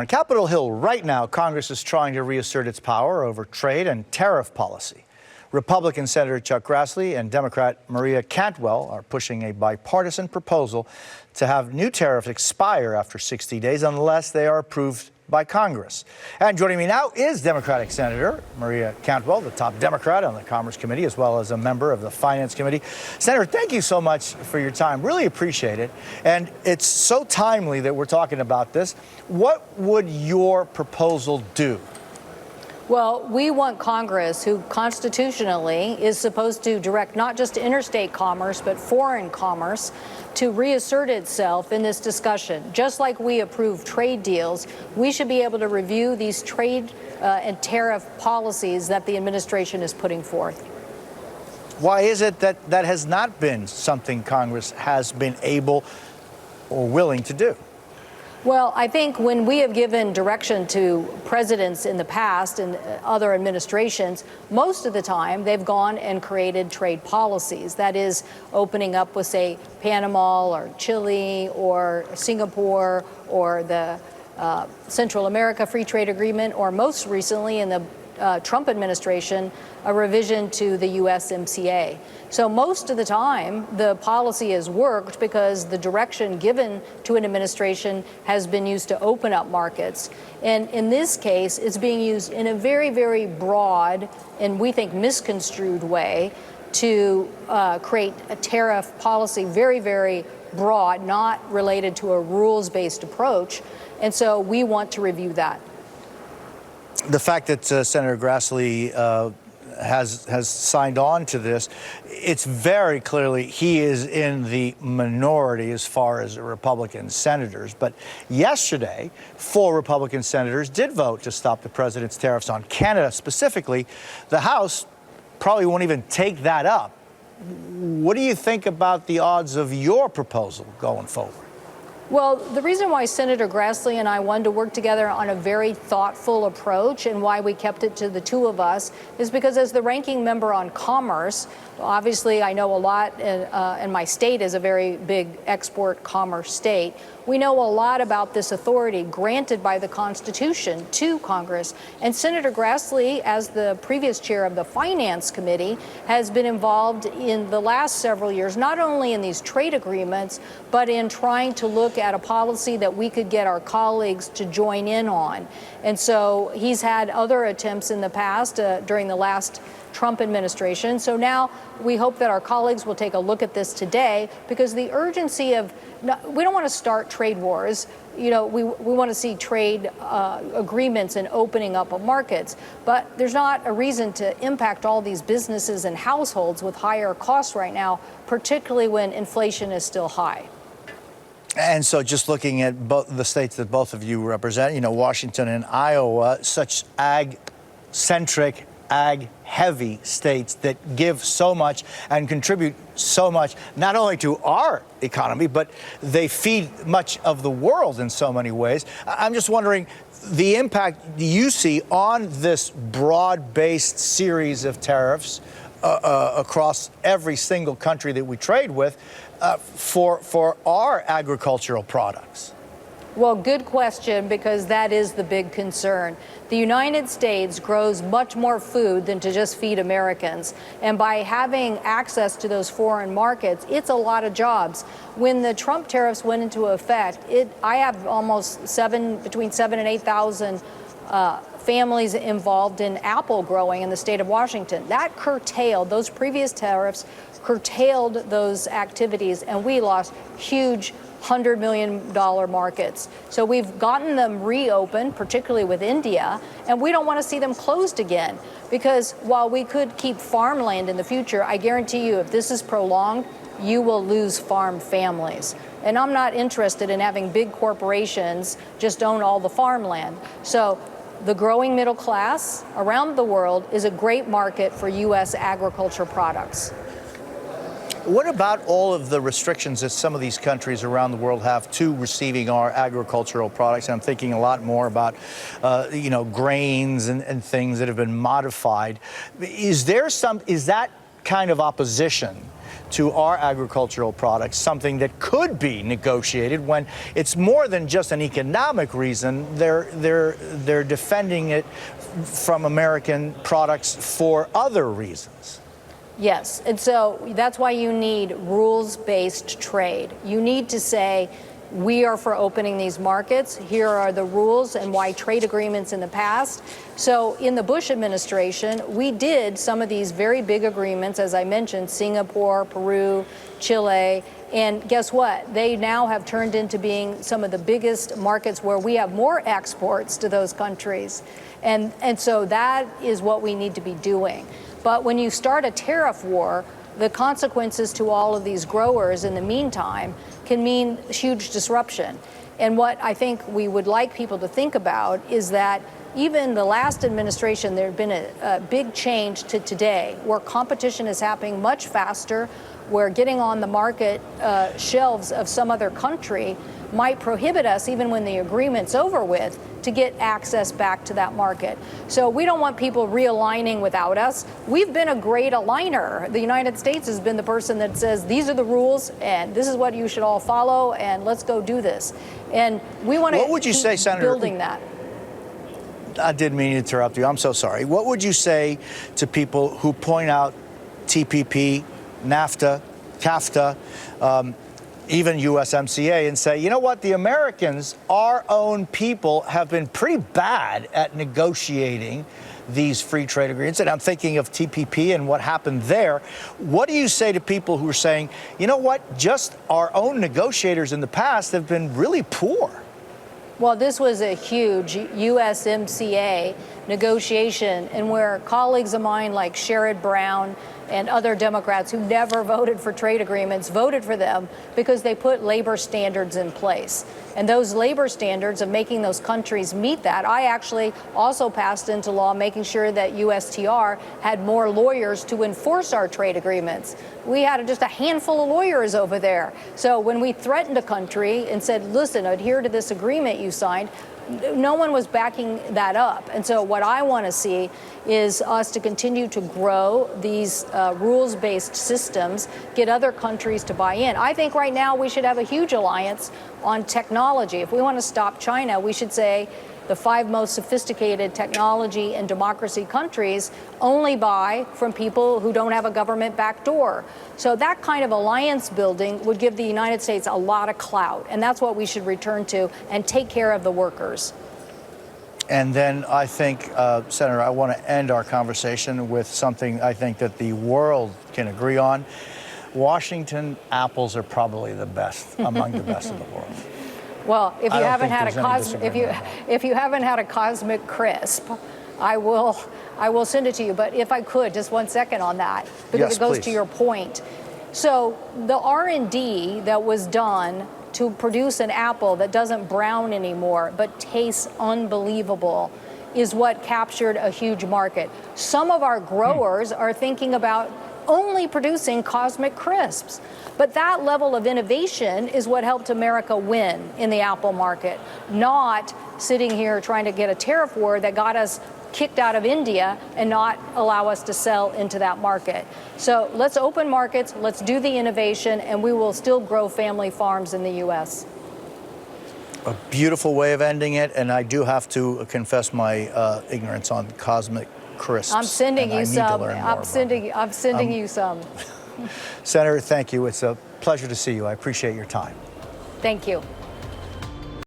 On Capitol Hill right now, Congress is trying to reassert its power over trade and tariff policy. Republican Senator Chuck Grassley and Democrat Maria Cantwell are pushing a bipartisan proposal to have new tariffs expire after 60 days unless they are approved by Congress. And joining me now is Democratic Senator Maria Cantwell, the top Democrat on the Commerce Committee, as well as a member of the Finance Committee. Senator, thank you so much for your time. Really appreciate it. And it's so timely that we're talking about this. What would your proposal do? Well, we want Congress, who constitutionally is supposed to direct not just interstate commerce, but foreign commerce, to reassert itself in this discussion. Just like we approve trade deals, we should be able to review these trade and tariff policies that the administration is putting forth. Why is it that that has not been something Congress has been able or willing to do? Well, I think when we have given direction to presidents in the past and other administrations, most of the time they've gone and created trade policies. That is, opening up with, say, Panama or Chile or Singapore or the Central America Free Trade Agreement, or most recently in the Trump administration, a revision to the USMCA. So most of the time, the policy has worked because the direction given to an administration has been used to open up markets. And in this case, it's being used in a very, very broad and we think misconstrued way to create a tariff policy, very, very broad, not related to a rules-based approach. And so we want to review that. The fact that Senator Grassley has signed on to this, it's very clearly he is in the minority as far as Republican senators. But yesterday, 4 Republican senators did vote to stop the president's tariffs on Canada. Specifically, the House probably won't even take that up. What do you think about the odds of your proposal going forward? Well, the reason why Senator Grassley and I wanted to work together on a very thoughtful approach and why we kept it to the two of us is because as the ranking member on commerce, obviously I know a lot, and my state is a very big export commerce state. We know a lot about this authority granted by the Constitution to Congress. And Senator Grassley, as the previous chair of the Finance Committee, has been involved in the last several years, not only in these trade agreements, but in trying to look at a policy that we could get our colleagues to join in on. And so he's had other attempts in the past during the last Trump administration. So now we hope that our colleagues will take a look at this today, because the urgency of, we don't want to start trade wars. You know, we want to see trade agreements and opening up of markets. But there's not a reason to impact all these businesses and households with higher costs right now, particularly when inflation is still high. And so just looking at both the states that both of you represent, you know, Washington and Iowa, such ag-centric, ag-heavy states that give so much and contribute so much, not only to our economy, but they feed much of the world in so many ways. I'm just wondering the impact you see on this broad-based series of tariffs across every single country that we trade with for our agricultural products. Well, good question, because that is the big concern. The United States grows much more food than to just feed Americans. And by having access to those foreign markets, it's a lot of jobs. When the Trump tariffs went into effect, I have almost between 7,000 and 8,000 families involved in apple growing in the state of Washington. That curtailed, those previous tariffs curtailed those activities, and we lost huge $100 million markets. So we've gotten them reopened, particularly with India, and we don't want to see them closed again. Because while we could keep farmland in the future, I guarantee you, if this is prolonged, you will lose farm families. And I'm not interested in having big corporations just own all the farmland. So the growing middle class around the world is a great market for U.S. agriculture products. What about all of the restrictions that some of these countries around the world have to receiving our agricultural products? I'm thinking a lot more about, grains and things that have been modified. Is that kind of opposition to our agricultural products, something that could be negotiated when it's more than just an economic reason. They're defending it from American products for other reasons. Yes, and so that's why you need rules-based trade. You need to say, we are for opening these markets. Here are the rules and why trade agreements in the past. So in the Bush administration, we did some of these very big agreements, as I mentioned, Singapore, Peru, Chile, and guess what? They now have turned into being some of the biggest markets where we have more exports to those countries. And so that is what we need to be doing. But when you start a tariff war, the consequences to all of these growers in the meantime can mean huge disruption. And what I think we would like people to think about is that even the last administration, there had been a big change to today, where competition is happening much faster, where getting on the market shelves of some other country might prohibit us, even when the agreement's over with, to get access back to that market. So we don't want people realigning without us. We've been a great aligner. The United States has been the person that says, these are the rules, and this is what you should all follow, and let's go do this. And we want to keep building that. I didn't mean to interrupt you. I'm so sorry. What would you say to people who point out TPP, NAFTA, CAFTA, even USMCA, and say, you know what, the Americans, our own people, have been pretty bad at negotiating these free trade agreements? And I'm thinking of TPP and what happened there. What do you say to people who are saying, you know what, just our own negotiators in the past have been really poor? Well, this was a huge USMCA negotiation, and where colleagues of mine like Sherrod Brown and other Democrats who never voted for trade agreements voted for them because they put labor standards in place. And those labor standards of making those countries meet that, I actually also passed into law making sure that USTR had more lawyers to enforce our trade agreements. We had just a handful of lawyers over there. So when we threatened a country and said, listen, adhere to this agreement you signed, no one was backing that up. And so what I want to see is us to continue to grow these rules-based systems, get other countries to buy in. I think right now we should have a huge alliance on technology. If we want to stop China, we should say the 5 most sophisticated technology and democracy countries only buy from people who don't have a government backdoor. So that kind of alliance building would give the United States a lot of clout, and that's what we should return to and take care of the workers. And then I think, Senator, I want to end our conversation with something I think that the world can agree on. Washington apples are probably the best, among the best in the world. Well, if you haven't had a cosmic crisp, I will send it to you. But if I could, just 1 second on that, because it goes to your point. So the R&D that was done to produce an apple that doesn't brown anymore but tastes unbelievable is what captured a huge market. Some of our growers are thinking about only producing cosmic crisps. But that level of innovation is what helped America win in the apple market, not sitting here trying to get a tariff war that got us kicked out of India and not allow us to sell into that market. So let's open markets, let's do the innovation, and we will still grow family farms in the U.S. A beautiful way of ending it, and I do have to confess my ignorance on cosmic crisps. I'm sending you some. I'm sending you some. Senator, thank you. It's a pleasure to see you. I appreciate your time. Thank you.